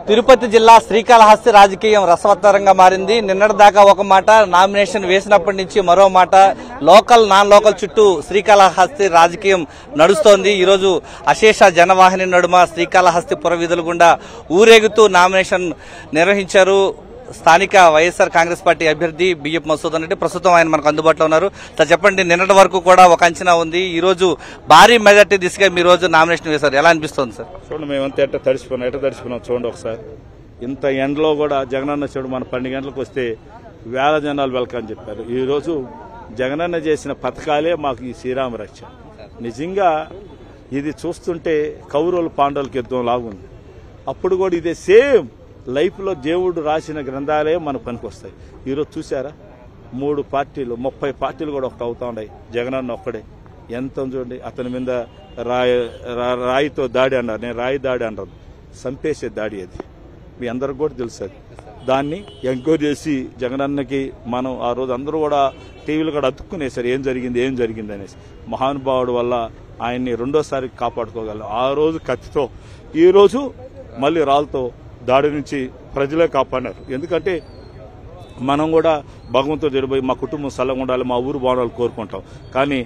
తిరుపతి జిల్లా శ్రీకాళహస్తి రాజకీయం రసవత్తరంగా మారింది. నిన్నటిదాకా ఒక మాట, నామినేషన్ వేసినప్పటి నుంచి మరో మాట. లోకల్ నాన్ లోకల్ చుట్టూ శ్రీకాళహస్తి రాజకీయం నడుస్తోంది. ఈరోజు అశేష జనవాహిని నడుమ శ్రీకాళహస్తి పురవీధుల గుండా ఊరేగుతూ నామినేషన్ నిర్వహించారు స్థానిక వైఎస్ఆర్ కాంగ్రెస్ పార్టీ అభ్యర్థి బియ్యపు మసూదన్ రెడ్డి. ప్రస్తుతం ఆయన మనకు అందుబాటులో ఉన్నారు. సార్ చెప్పండి, నిన్నటి వరకు కూడా ఒక అంచనా ఉంది, ఈ రోజు భారీ మెజార్టీ దిశగా మీ రోజు నామినేషన్ వేశారు, ఎలా అనిపిస్తోంది సార్? చూడండి, మేమంతా ఎట్ట తడిచిపోయినాం చూడండి ఒకసారి. ఇంత ఎండలో కూడా జగనన్న చూడు మన 12 గంటలకు వస్తే వేల జనాలు వెల్కమ్ అని చెప్పారు. ఈ రోజు జగనన్న చేసిన పథకాలే మాకు ఈ శ్రీరామ రక్ష. నిజంగా ఇది చూస్తుంటే కౌరవులు పాండవులకు యుద్ధం లాగుంది. అప్పుడు కూడా ఇదే సేమ్ లైఫ్లో దేవుడు రాసిన గ్రంథాలే మనకు పనికొస్తాయి. ఈరోజు చూసారా, 3 పార్టీలు 30 పార్టీలు కూడా ఒకటి అవుతా ఉన్నాయి. జగనన్న ఒక్కడే ఎంత చూడండి. అతని మీద రాయితో దాడి అన్నారు. నేను రాయి దాడి అన్నారు, చంపేసే దాడి అది. మీ అందరికి కూడా తెలుసు అది. దాన్ని ఎంక్వైరీ చేసి జగనన్నకి మనం ఆ రోజు అందరూ కూడా టీవీలు కూడా అతుక్కునేసారు ఏం జరిగింది అనేసి. మహానుభావుడు వల్ల ఆయన్ని రెండోసారి కాపాడుకోగలం. ఆ రోజు కత్తితో, ఈ రోజు మళ్ళీ రాళ్ళతో దాడి నుంచి ప్రజలే కాపాడినారు. ఎందుకంటే మనం కూడా భగవంతుడు జరిపోయి మా కుటుంబం సల్లంగా ఉండాలి, మా ఊరు బాగుండాలి కోరుకుంటాం. కానీ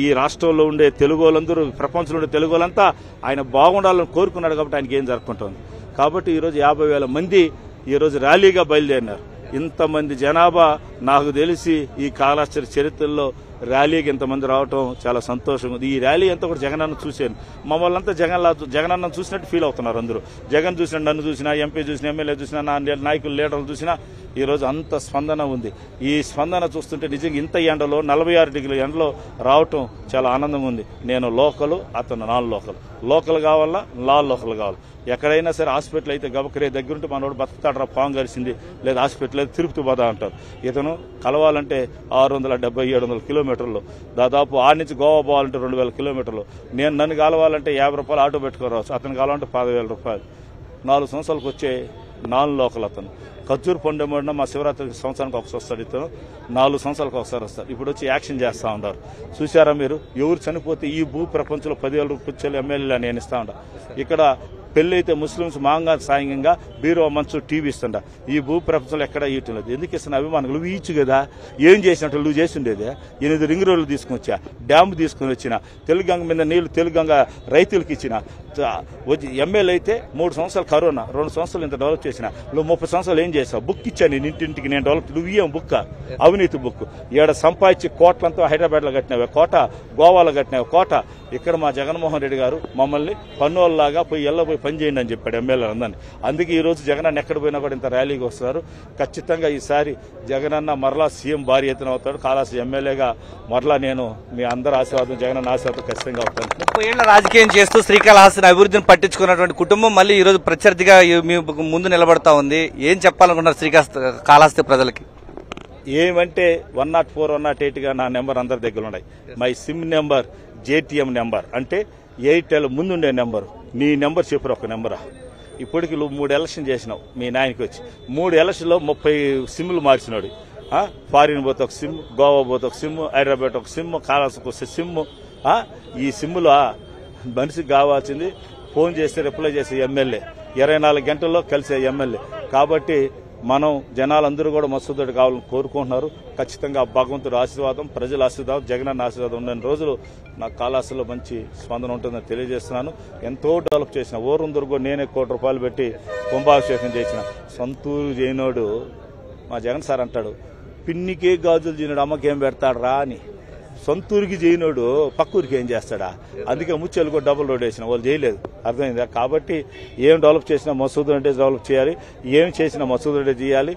ఈ రాష్ట్రంలో ఉండే తెలుగు వాళ్ళందరూ, ప్రపంచంలో ఉండే తెలుగు వాళ్ళంతా ఆయన బాగుండాలని కోరుకున్నాడు కాబట్టి ఆయనకి ఏం జరుపుకుంటుంది. కాబట్టి ఈరోజు 50,000 మంది ఈరోజు ర్యాలీగా బయలుదేరినారు. ఇంతమంది జనాభా నాకు తెలిసి ఈ కాళహస్తి చరిత్రలో ర్యాలీకి ఇంతమంది రావటం చాలా సంతోషంగా ఉంది. ఈ ర్యాలీ అంతా కూడా జగనన్న చూశాను. మమ్మల్ని అంతా జగనన్న చూసినట్టు ఫీల్ అవుతున్నారు అందరూ. జగన్ చూసినట్టు నన్ను చూసినా, ఎంపీ చూసినా, ఎమ్మెల్యే చూసినా, నా నాయకులు లీడర్లు చూసినా ఈరోజు అంత స్పందన ఉంది. ఈ స్పందన చూస్తుంటే నిజంగా ఇంత ఎండలో 46 డిగ్రీల ఎండలో రావటం చాలా ఆనందంగా ఉంది. నేను లోకల్, అతను నాన్ లోకల్. లోకల్ కావాలా, నాన్ లోకల్ కావాలి. ఎక్కడైనా సరే హాస్పిటల్ అయితే గబకరే దగ్గరుంటే మనోడు బతుకుతాడరా, పాము కలిసింది, లేదా హాస్పిటల్ అయితే తిరుపతి పోదా అంటారు. ఇతను కలవాలంటే 670-700 కిలోమీటర్లు, దాదాపు ఆడి నుంచి గోవా పోవాలంటే 2000 కిలోమీటర్లు. నన్ను కలవాలంటే 50 రూపాయలు ఆటో పెట్టుకోరావచ్చు, అతను కావాలంటే 10,000 రూపాయలు. 4 సంవత్సరాలకు వచ్చే నాన్ లోకల్ అతను. ఖర్జూర్ పండుగ మా శివరాత్రికి సంవత్సరానికి ఒకసారి వస్తాడు ఇతను, 4 సంవత్సరాలకు ఒకసారి వస్తారు. ఇప్పుడు వచ్చి యాక్షన్ చేస్తా ఉన్నారు. చూసారా మీరు, ఎవరు చనిపోతే ఈ భూ ప్రపంచంలో 10,000 రూపాయలు ఎమ్మెల్యేలు నేను ఇస్తా ఉంటా. ఇక్కడ పెళ్లి అయితే ముస్లింస్ మాంగా సాయంగా బీరో మంచు టీవీ ఇస్తుండ. ఈ భూ ప్రపంచంలో ఎక్కడా ఇవ్వటం లేదు. ఎందుకు ఇస్తున్నా అభిమానులు? నువ్వు ఇచ్చు కదా, ఏం చేసినట్టు నువ్వు చేసిండేదే. 8 రింగ్ రోడ్లు తీసుకుని వచ్చా, డ్యామ్ తీసుకుని వచ్చిన, తెలుగంగ మీద నీళ్లు తెలుగంగ రైతులకు ఇచ్చిన. ఎమ్మెల్యే అయితే 3 సంవత్సరాలు కరోనా, 2 సంవత్సరాలు ఇంత డెవలప్ చేసిన. నువ్వు 30 సంవత్సరాలు ఏం చేసావు? బుక్ ఇచ్చాను నేను ఇంటింటికి, నేను డెవలప్. నువ్వు ఇయ్యం బుక్, అవినీతి బుక్. ఈడ సంపాదించి కోట్లంతా హైదరాబాద్లో కట్టినావే కోట, గోవాలో కట్టినావు కోట. ఇక్కడ మా జగన్మోహన్ రెడ్డి గారు మమ్మల్ని పన్నులాగా పోయి పోయి పని చేయండి అని చెప్పాడు ఎమ్మెల్యే అందరినీ. అందుకే ఈ రోజు జగనన్న ఎక్కడ పోయినా కూడా ఇంత ర్యాలీకి వస్తారు. ఖచ్చితంగా ఈసారి జగనన్న మరలా సీఎం భారీ ఎత్తున అవుతాడు. కాళహస్తి ఎమ్మెల్యేగా మరలా నేను మీ అందరి ఆశీర్వాదం, జగనన్న ఆశీర్వాదం ఖచ్చితంగా అవుతాను. 30 ఏళ్ల రాజకీయం చేస్తూ శ్రీకాళహస్తిని అభివృద్ధిని పట్టించుకున్నటువంటి కుటుంబం మళ్ళీ ఈ రోజు ప్రత్యర్థిగా మీ ముందు నిలబడతా ఉంది. ఏం చెప్పాలనుకున్నారు కాళహస్తి ప్రజలకి? ఏమంటే 104, 108 గా నా నెంబర్ అందరి దగ్గర ఉన్నాయి. My SIM number JTM number, అంటే ఎయిర్టెల్ ముందుండే నెంబరు. నీ నెంబర్ చెప్పరు, ఒక నెంబరా. ఇప్పటికి నువ్వు 3 ఎలక్షన్ చేసినావు మీ నాయనకి వచ్చి. 3 ఎలక్షన్లో 30 సిమ్లు మార్చినాడు. ఫారిన్ పోతే ఒక సిమ్, గోవా పోతే ఒక సిమ్, హైదరాబాద్ ఒక సిమ్, కాళహస్తికి వస్తే సిమ్. ఈ సిమ్లో మనిషికి కావాల్సింది ఫోన్ చేస్తే రిప్లై చేసే ఎమ్మెల్యే, 24 గంటల్లో కలిసే ఎమ్మెల్యే. కాబట్టి మనం జనాలందరూ కూడా మసూదడు కావాలని కోరుకుంటున్నారు. ఖచ్చితంగా భగవంతుడు ఆశీర్వాదం, ప్రజల ఆశీర్వాదం, జగనన్న ఆశీర్వాదం ఉన్న రోజులు నాకు కాళహస్తిలో మంచి స్పందన ఉంటుందని తెలియజేస్తున్నాను. ఎంతో డెవలప్ చేసిన ఊరుందరు నేనే ₹1 కోటి పెట్టి కుంభాభిషేకం చేసిన. సొంతూరు చేయనోడు మా జగన్ సార్ అంటాడు, పిన్నికే గాజులు చేయనోడు అమ్మకేం పెడతాడు రా అని. సొంతూరికి చేయనోడు పక్కూరికి ఏం చేస్తాడా? అందుకే ముచ్చెలు కూడా డబుల్ రోడ్ వేసిన వాళ్ళు చేయలేదు. అర్థమైందా? కాబట్టి ఏం డెవలప్ చేసినా మసూద్ రెడ్డి డెవలప్ చేయాలి, ఏం చేసినా మసూద్ రెడ్డి చేయాలి,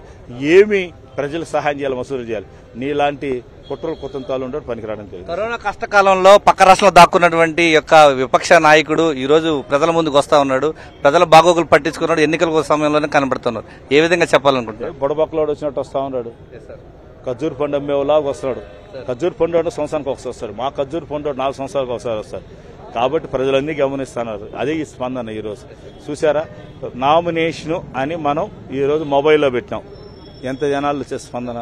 ఏమి ప్రజలకు సహాయం చేయాలి మసూద్ రెడ్డి చేయాలి. నీలాంటి కుట్రలు కుతంతాలు ఉండడు పనికిరావడం తెలియదు. కరోనా కష్టకాలంలో పక్క రాష్ట్రంలో దాక్కున్నటువంటి యొక్క విపక్ష నాయకుడు ఈ రోజు ప్రజల ముందుకు వస్తా ఉన్నాడు. ప్రజల బాగోగులు పట్టించుకున్నాడు. ఎన్నికల సమయంలోనే కనబడుతున్నారు. ఏ విధంగా చెప్పాలనుకుంటున్నారు? బుడబక్కలోడు వచ్చినట్టు వస్తా ఉన్నాడు. ఖర్జూర్ పండు అమ్మేలాగా వస్తాడు. ఖర్జూర్ పండు సంవత్సరానికి ఒకసారి వస్తాడు. మా ఖర్జూర్ పండు 4 సంవత్సరాలకు ఒకసారి వస్తాడు. కాబట్టి ప్రజలన్నీ గమనిస్తున్నారు. అదే ఈ స్పందన. ఈరోజు చూసారా, నామినేషన్ అని మనం ఈరోజు మొబైల్లో పెట్టినాం. ఎంత జనాలు వచ్చే స్పందన.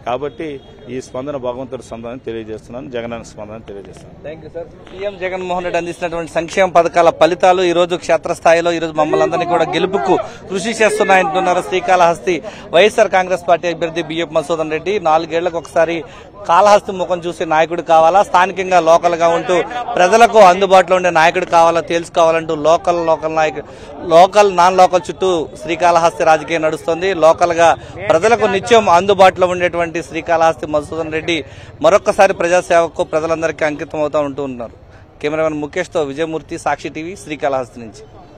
కాబట్టి ఈ స్పందన భగవంతుడి స్పందన తెలియజేస్తున్నాను, జగనన్న స్పందన తెలియజేస్తున్నాను. Thank you sir. CM Jaganmohan Reddy అందిస్తున్నటువంటి సంక్షేమ పథకాల ఫలితాలు ఈ రోజు క్షేత్రస్థాయిలో ఈ రోజు మమ్మల్ని అందరినీ కూడా గెలుపుకు కృషి చేస్తున్నాయంటున్నారు శ్రీకాళహస్తి వైఎస్ఆర్ కాంగ్రెస్ పార్టీ అభ్యర్థి బియ్యపు మధుసూదన్ రెడ్డి. 4 ఏళ్లకు ఒకసారి కాళహస్తి ముఖం చూసే నాయకుడు కావాలా, స్థానికంగా లోకల్ గా ఉంటూ ప్రజలకు అందుబాటులో ఉండే నాయకుడు కావాలా తెలుసుకోవాలంటూ లోకల్ నాన్ లోకల్ చుట్టూ శ్రీకాళహస్తి రాజకీయం నడుస్తోంది. లోకల్ గా ప్రజలకు నిత్యం అందుబాటులో ఉండేటువంటి శ్రీకాళహస్తి మధుసూదన్ రెడ్డి మరొకసారి ప్రజాసేవకు ప్రజలందరికీ అంకితం అవుతూ ఉంటూ ఉన్నారు. కెమెరామెన్ ముఖేష్ తో విజయమూర్తి, సాక్షి టీవీ, శ్రీకాళహస్తి నుంచి.